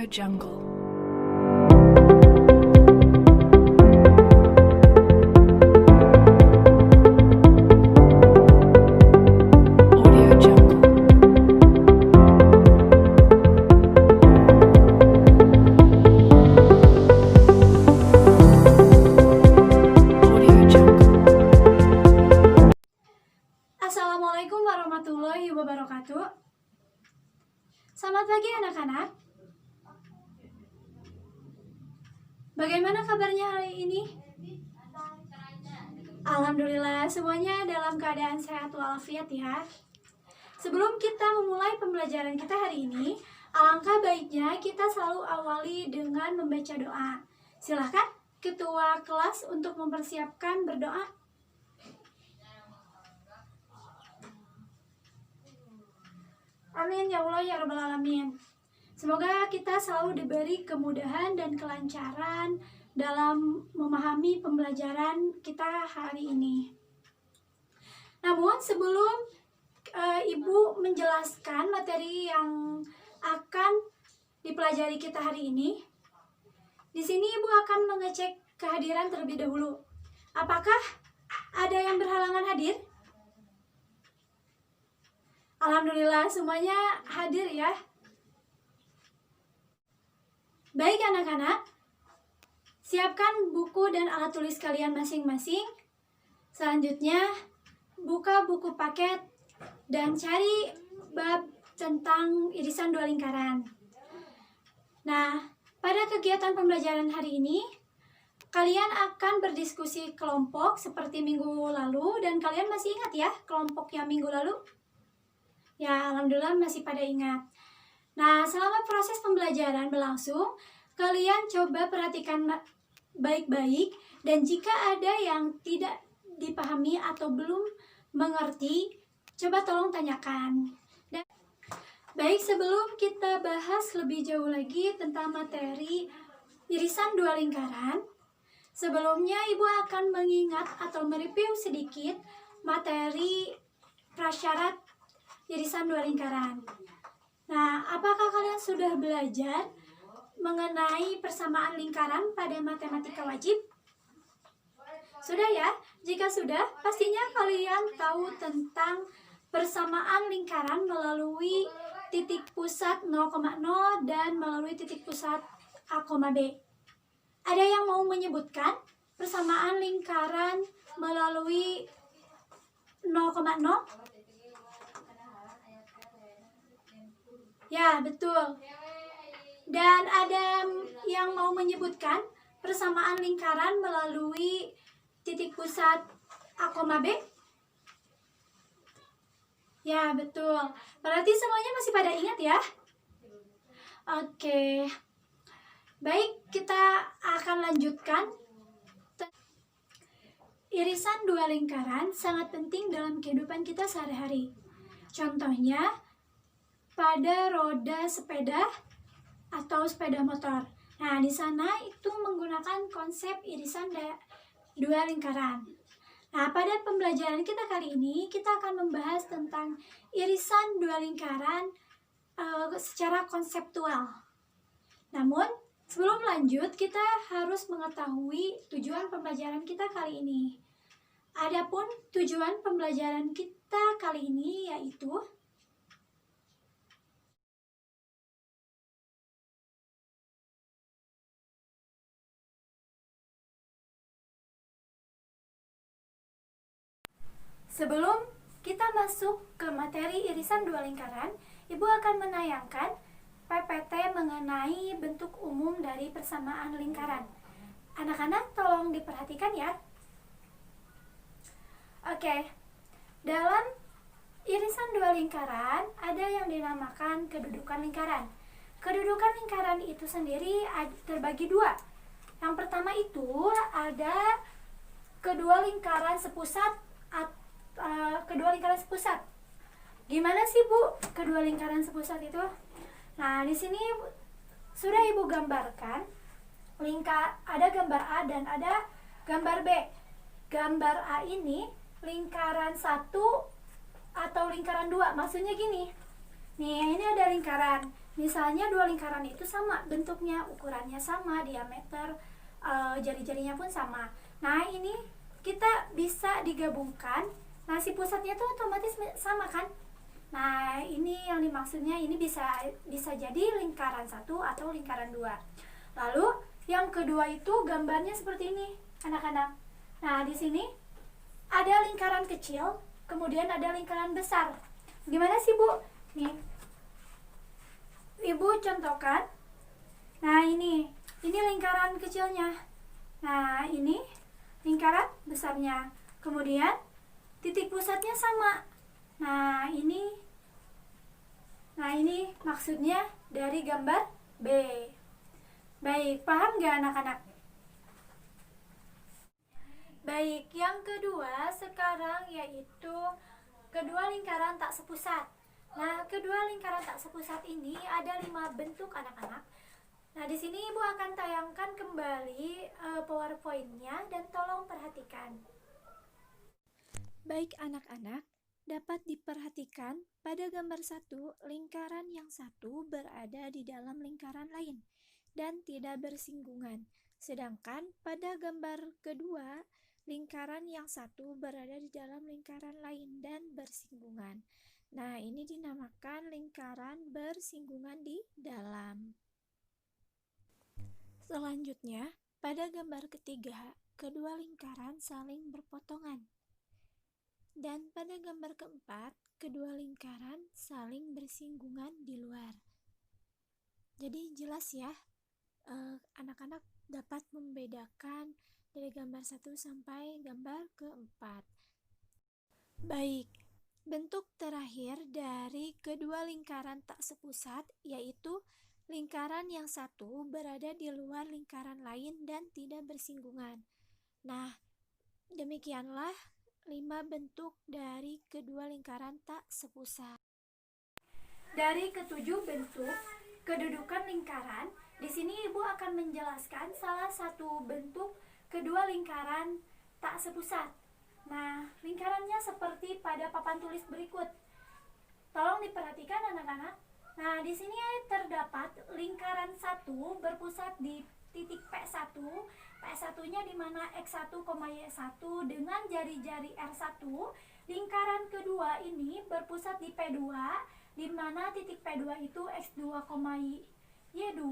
Jungle. Audio Jungle. Audio Jungle. Assalamualaikum warahmatullahi wabarakatuh. Selamat pagi anak-anak. Bagaimana kabarnya hari ini? Alhamdulillah semuanya dalam keadaan sehat walafiat ya. Sebelum kita memulai pembelajaran kita hari ini, alangkah baiknya kita selalu awali dengan membaca doa. Silahkan ketua kelas untuk mempersiapkan berdoa. Amin ya Allah ya Rabbal Alamin. Semoga kita selalu diberi kemudahan dan kelancaran dalam memahami pembelajaran kita hari ini. Namun sebelum Ibu menjelaskan materi yang akan dipelajari kita hari ini, di sini Ibu akan mengecek kehadiran terlebih dahulu. Apakah ada yang berhalangan hadir? Alhamdulillah semuanya hadir ya. Baik anak-anak, siapkan buku dan alat tulis kalian masing-masing. Selanjutnya, buka buku paket dan cari bab tentang irisan dua lingkaran. Nah, pada kegiatan pembelajaran hari ini, kalian akan berdiskusi kelompok seperti minggu lalu, dan kalian masih ingat ya kelompok yang minggu lalu? Ya, alhamdulillah masih pada ingat. Nah, selama proses pembelajaran berlangsung, kalian coba perhatikan baik-baik, dan jika ada yang tidak dipahami atau belum mengerti, coba tolong tanyakan. Dan baik, sebelum kita bahas lebih jauh lagi tentang materi irisan dua lingkaran, sebelumnya Ibu akan mengingat atau mereview sedikit materi prasyarat irisan dua lingkaran. Nah, apakah kalian sudah belajar mengenai persamaan lingkaran pada matematika wajib? Sudah ya? Jika sudah, pastinya kalian tahu tentang persamaan lingkaran melalui titik pusat 0,0 dan melalui titik pusat A, B. Ada yang mau menyebutkan persamaan lingkaran melalui 0,0? Ya, betul. Dan ada yang mau menyebutkan persamaan lingkaran melalui titik pusat A, B? Ya, betul. Berarti semuanya masih pada ingat ya? Oke. Baik, kita akan lanjutkan. Irisan dua lingkaran sangat penting dalam kehidupan kita sehari-hari. Contohnya, pada roda sepeda atau sepeda motor. Nah, di sana itu menggunakan konsep irisan dua lingkaran. Nah, pada pembelajaran kita kali ini, kita akan membahas tentang irisan dua lingkaran secara konseptual. Namun, sebelum lanjut, kita harus mengetahui tujuan pembelajaran kita kali ini. Adapun tujuan pembelajaran kita kali ini yaitu sebelum kita masuk ke materi irisan dua lingkaran, Ibu akan menayangkan PPT mengenai bentuk umum dari persamaan lingkaran. Anak-anak tolong diperhatikan ya. Oke, dalam irisan dua lingkaran ada yang dinamakan kedudukan lingkaran. Kedudukan lingkaran itu sendiri terbagi dua. Yang pertama itu ada kedua lingkaran sepusat. Kedua lingkaran sepusat. Gimana sih Bu kedua lingkaran sepusat itu? Nah, di sini sudah Ibu gambarkan ada gambar A dan ada gambar B. Gambar A ini lingkaran 1 atau lingkaran 2. Maksudnya gini. Nih, ini ada lingkaran. Misalnya dua lingkaran itu sama bentuknya, ukurannya sama, diameter jari-jarinya pun sama. Nah, ini kita bisa digabungkan. Nah, si pusatnya tuh otomatis sama kan? Nah, ini yang dimaksudnya, ini bisa jadi lingkaran satu atau lingkaran dua. Lalu yang kedua itu gambarnya seperti ini, anak-anak. Nah, di sini ada lingkaran kecil, kemudian ada lingkaran besar. Gimana sih, Bu? Nih, Ibu contohkan. Nah, ini lingkaran kecilnya. Nah, ini lingkaran besarnya. Kemudian titik pusatnya sama. Nah, ini maksudnya dari gambar B. Baik, paham gak anak-anak? Baik, yang kedua sekarang yaitu kedua lingkaran tak sepusat. Nah, kedua lingkaran tak sepusat ini ada 5 bentuk anak-anak. Nah, di sini Ibu akan tayangkan kembali PowerPoint-nya dan tolong perhatikan. Baik anak-anak, dapat diperhatikan pada gambar 1, lingkaran yang satu berada di dalam lingkaran lain dan tidak bersinggungan. Sedangkan pada gambar kedua, lingkaran yang satu berada di dalam lingkaran lain dan bersinggungan. Nah, ini dinamakan lingkaran bersinggungan di dalam. Selanjutnya, pada gambar ketiga, kedua lingkaran saling berpotongan. Dan pada gambar keempat, kedua lingkaran saling bersinggungan di luar. Jadi jelas ya, anak-anak dapat membedakan dari gambar 1 sampai gambar keempat. Baik, bentuk terakhir dari kedua lingkaran tak sepusat yaitu lingkaran yang satu berada di luar lingkaran lain dan tidak bersinggungan. Nah, demikianlah 5 bentuk dari kedua lingkaran tak sepusat. Dari ketujuh bentuk kedudukan lingkaran, di sini Ibu akan menjelaskan salah satu bentuk kedua lingkaran tak sepusat. Nah, lingkarannya seperti pada papan tulis berikut. Tolong diperhatikan anak-anak. Nah, di sini terdapat lingkaran 1 berpusat di titik P1. P1-nya di mana X1, Y1 dengan jari-jari R1. Lingkaran kedua ini berpusat di P2, di mana titik P2 itu X2, Y2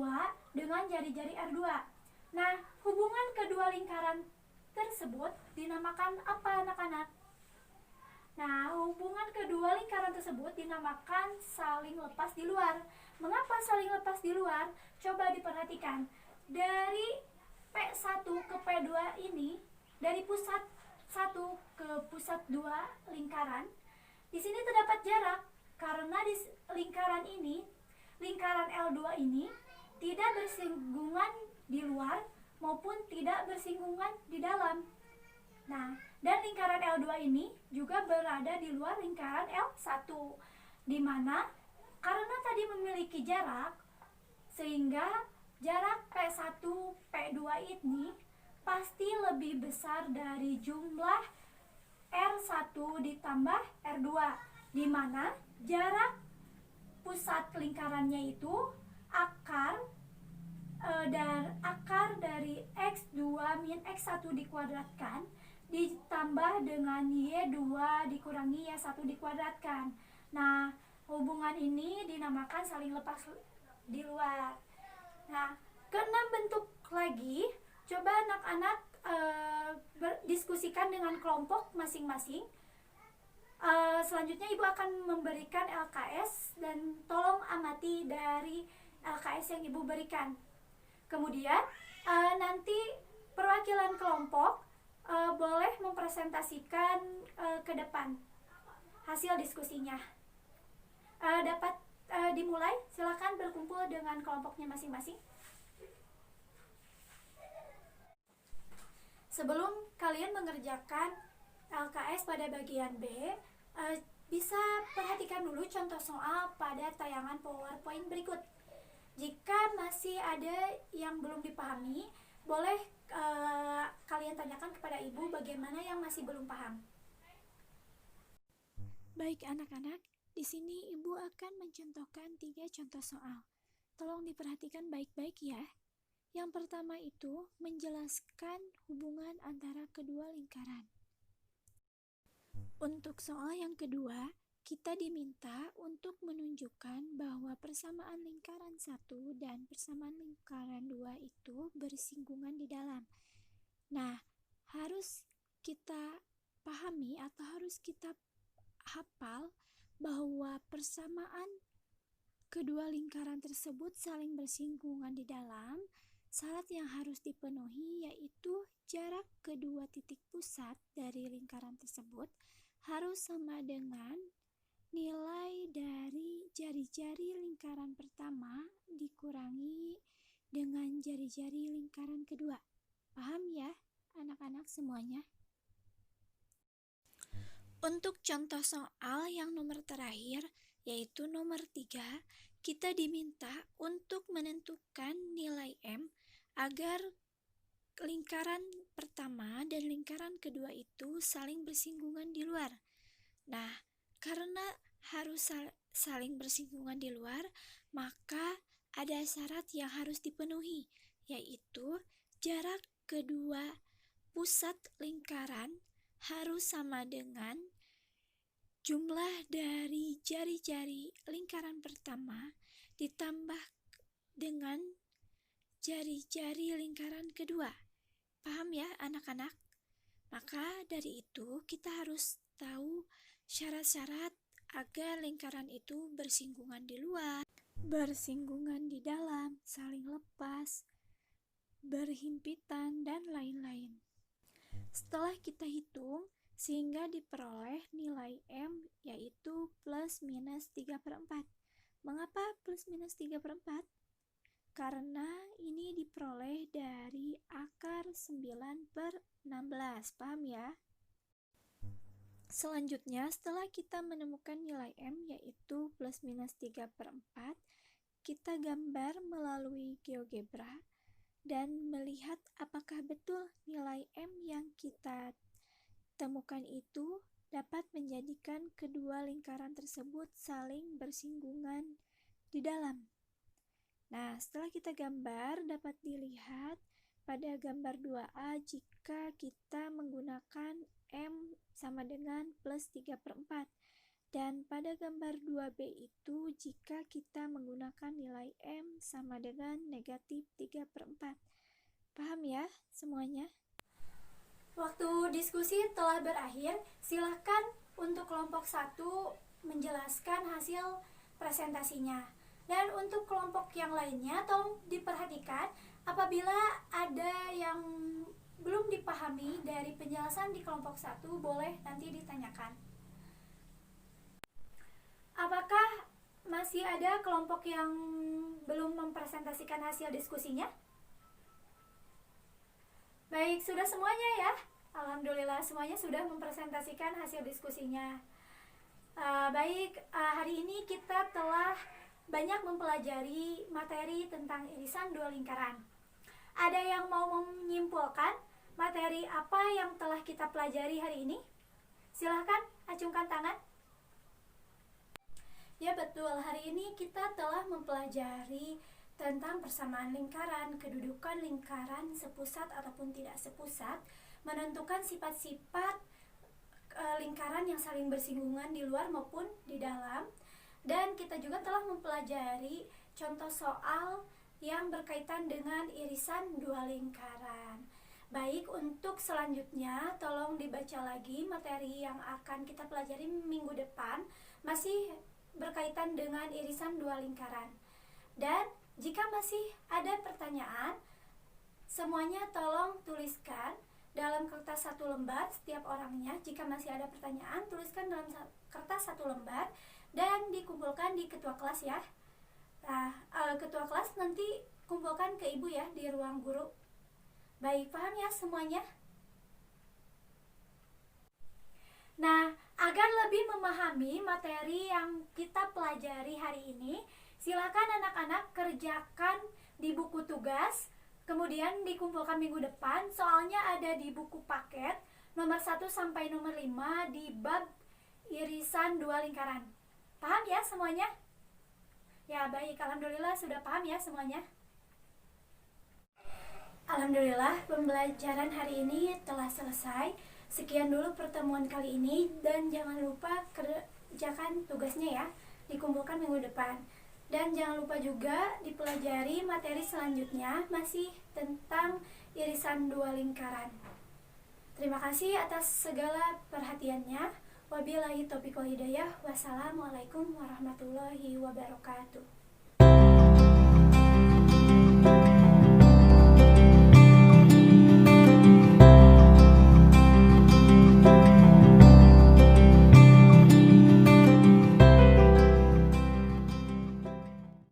dengan jari-jari R2. Nah, hubungan kedua lingkaran tersebut dinamakan apa anak-anak? Nah, hubungan kedua lingkaran tersebut dinamakan saling lepas di luar. Mengapa saling lepas di luar? Coba diperhatikan. Dari P1 ke P2 ini, dari pusat 1 ke pusat 2 lingkaran, di sini terdapat jarak karena di lingkaran ini, lingkaran L2 ini tidak bersinggungan di luar maupun tidak bersinggungan di dalam. Nah, dan lingkaran L2 ini juga berada di luar lingkaran L1, di mana karena tadi memiliki jarak, sehingga jarak P1, P2 ini pasti lebih besar dari jumlah R1 ditambah R2, di mana jarak pusat lingkarannya itu akar dari X2 min X1 dikuadratkan ditambah dengan Y2 dikurangi Y1 dikuadratkan. Nah, hubungan ini dinamakan saling lepas di luar. Nah, keenam bentuk lagi, coba anak-anak berdiskusikan dengan kelompok masing-masing. Selanjutnya Ibu akan memberikan LKS dan tolong amati dari LKS yang Ibu berikan. Kemudian nanti perwakilan kelompok boleh mempresentasikan ke depan hasil diskusinya. Dapat dimulai, silakan berkumpul dengan kelompoknya masing-masing. Sebelum kalian mengerjakan LKS pada bagian B, bisa perhatikan dulu contoh soal pada tayangan PowerPoint berikut. Jika masih ada yang belum dipahami, boleh kalian tanyakan kepada Ibu bagaimana yang masih belum paham. Baik anak-anak, Di sini Ibu akan mencontohkan 3 contoh soal. Tolong diperhatikan baik-baik ya. Yang pertama itu menjelaskan hubungan antara kedua lingkaran. Untuk soal yang kedua, kita diminta untuk menunjukkan bahwa persamaan lingkaran 1 dan persamaan lingkaran 2 itu bersinggungan di dalam. Nah, harus kita pahami atau harus kita hafal bahwa persamaan kedua lingkaran tersebut saling bersinggungan di dalam. Syarat yang harus dipenuhi yaitu jarak kedua titik pusat dari lingkaran tersebut harus sama dengan nilai dari jari-jari lingkaran pertama dikurangi dengan jari-jari lingkaran kedua. Paham ya anak-anak semuanya? Untuk contoh soal yang nomor terakhir, yaitu nomor 3, kita diminta untuk menentukan nilai M agar lingkaran pertama dan lingkaran kedua itu saling bersinggungan di luar. Nah, karena harus saling bersinggungan di luar, maka ada syarat yang harus dipenuhi, yaitu jarak kedua pusat lingkaran harus sama dengan jumlah dari jari-jari lingkaran pertama ditambah dengan jari-jari lingkaran kedua. Paham ya anak-anak? Maka dari itu kita harus tahu syarat-syarat agar lingkaran itu bersinggungan di luar, bersinggungan di dalam, saling lepas, berhimpitan, dan lain-lain. Setelah kita hitung, sehingga diperoleh nilai M yaitu plus minus 3/4. Mengapa plus minus 3/4? Karena ini diperoleh dari akar 9/16. Paham ya? Selanjutnya, setelah kita menemukan nilai M yaitu plus minus 3/4, kita gambar melalui GeoGebra dan melihat apakah betul nilai M yang kita temukan itu dapat menjadikan kedua lingkaran tersebut saling bersinggungan di dalam. Nah, setelah kita gambar dapat dilihat pada gambar 2A jika kita menggunakan M sama dengan plus 3/4, dan pada gambar 2B itu jika kita menggunakan nilai M sama dengan negatif 3/4. Paham ya semuanya? Waktu diskusi telah berakhir, silakan untuk kelompok 1 menjelaskan hasil presentasinya. Dan untuk kelompok yang lainnya tolong diperhatikan apabila ada yang belum dipahami dari penjelasan di kelompok 1 boleh nanti ditanyakan. Apakah masih ada kelompok yang belum mempresentasikan hasil diskusinya? Baik, sudah semuanya ya. Alhamdulillah semuanya sudah mempresentasikan hasil diskusinya. Hari ini kita telah banyak mempelajari materi tentang irisan dua lingkaran. Ada yang mau menyimpulkan materi apa yang telah kita pelajari hari ini? Silahkan acungkan tangan. Ya betul, hari ini kita telah mempelajari tentang persamaan lingkaran, kedudukan lingkaran sepusat ataupun tidak sepusat, menentukan sifat-sifat lingkaran yang saling bersinggungan di luar maupun di dalam, dan kita juga telah mempelajari contoh soal yang berkaitan dengan irisan dua lingkaran. Baik, untuk selanjutnya tolong dibaca lagi materi yang akan kita pelajari minggu depan, masih berkaitan dengan irisan dua lingkaran. Dan jika masih ada pertanyaan, semuanya tolong tuliskan dalam kertas 1 lembar setiap orangnya. Jika masih ada pertanyaan, tuliskan dalam kertas 1 lembar dan dikumpulkan di ketua kelas ya. Nah, ketua kelas nanti kumpulkan ke ibu ya di ruang guru. Baik, paham ya semuanya? Nah, agar lebih memahami materi yang kita pelajari hari ini, silakan anak-anak kerjakan di buku tugas, kemudian dikumpulkan minggu depan. Soalnya ada di buku paket nomor 1 sampai nomor 5 di bab irisan dua lingkaran. Paham ya semuanya? Ya baik, alhamdulillah sudah paham ya semuanya. Alhamdulillah pembelajaran hari ini telah selesai. Sekian dulu pertemuan kali ini dan jangan lupa kerjakan tugasnya ya, dikumpulkan minggu depan. Dan jangan lupa juga dipelajari materi selanjutnya masih tentang irisan dua lingkaran. Terima kasih atas segala perhatiannya. Wabillahi taufiq wal hidayah. Wassalamualaikum warahmatullahi wabarakatuh.